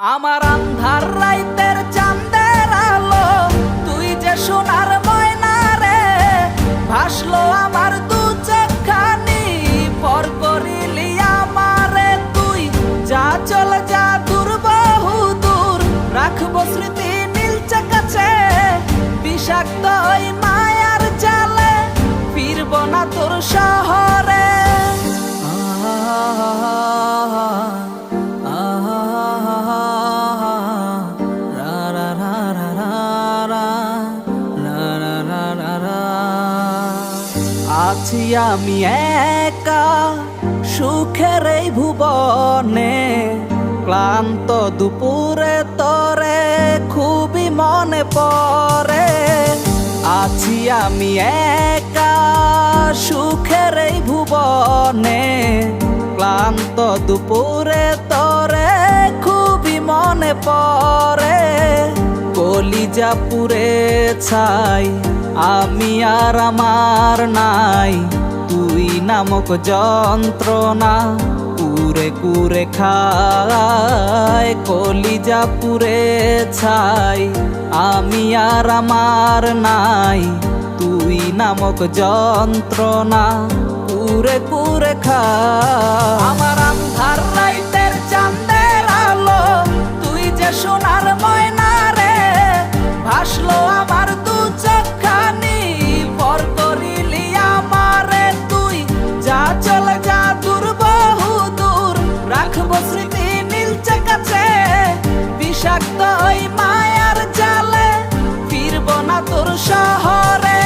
আমার আন্ধার রাইতের চাঁদের আলো, তুই যে সোনার ময়না রে, ভাসলো আমার দু চোখখানি, পর করিলি আমারে তুই। যা চলে যা দূর বহু দূর, রাখবো স্মৃতি নীলচে কাছে, বিষাক্ত ওই মায়ার জালে, ফিরবো না তোর শহরে। আছি আমি একা সুখের এই ভুবনে, ক্লান্ত দুপুরে তরে খুবই মনে পড়ে। আছি আমি একা সুখের এই ভুবনে, ক্লান্ত দুপুরে তরে খুবই মনে পড়ে। কলিজা পুড়ে ছাই আমি আর আমার নাই, তুই নামক যন্ত্রণা কুরে কুরে খায়। কলিজা পুড়ে ছাই আমি আর আমার নাই, তুই নামক যন্ত্রণা কুরে কুরে খায়। আমার আন্ধার রাইতের চাঁদের আলো, তুই যে সোনার ময়না রে, ভাসলো আমার দু চোখখানি, পর করিলি আমারে তুই। যা চলে যা দূর বহু দূর, রাখবো স্মৃতি নীলচে কাছে, বিষাক্ত ওই মায়ার জালে, ফিরবো না তোর শহরে।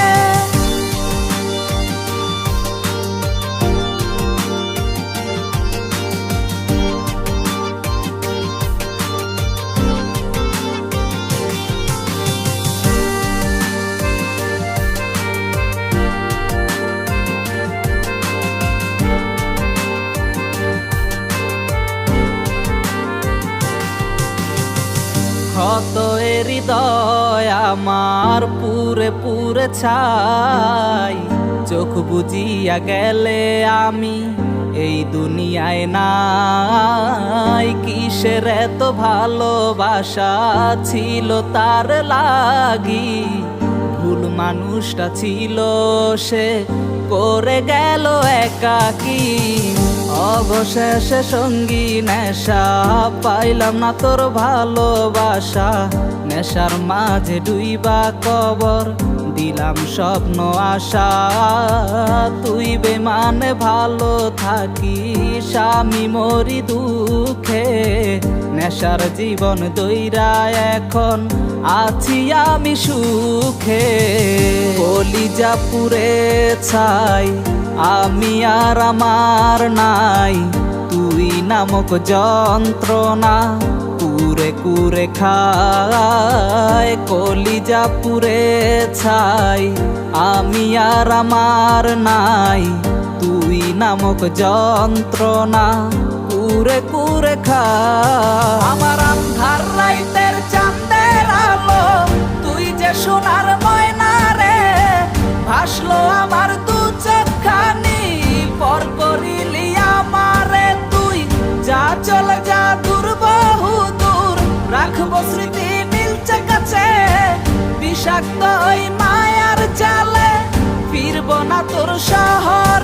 ক্ষত হৃদয় আমার পুরে পুরে ছাই, চোখ বুজিয়া গেলে আমি এই দুনিয়ায় নাই। কিসের এত ভালোবাসা ছিল তার লাগি, ভুল মানুষটা ছিল সে, করে গেল একাকী। অবশেষে সঙ্গী নেশা, পাইলাম না তোর ভালোবাসা, নেশার মাঝে ডুইবা কবর দিলাম স্বপ্ন আশা। তুই বেমানে ভালো থাকিস, আমি মরি দুঃখে, নেশার জীবন দইরা এখন আছি আমি সুখে। কলিজা পুড়ে ছাই আমি আর আমার নাই, তুই নামক যন্ত্রণা কুরে কুরে খায়। কলিজা পুড়ে ছাই আমি আর আমার নাই, তুই নামক যন্ত্রণা কুরে কুরে খায়। আমার আন্ধার রাইতের চাঁদের আলো, তুই যে সোনার ময়না রে, ভাসলো আমার দু চোখখানি, পর করিলি আমারে তুই। যা চলে যা দূর বহু দূর, রাখবো স্মৃতি নীলচে কাছে, বিষাক্ত ওই মায়ার জালে, ফিরবো না তোর শহর।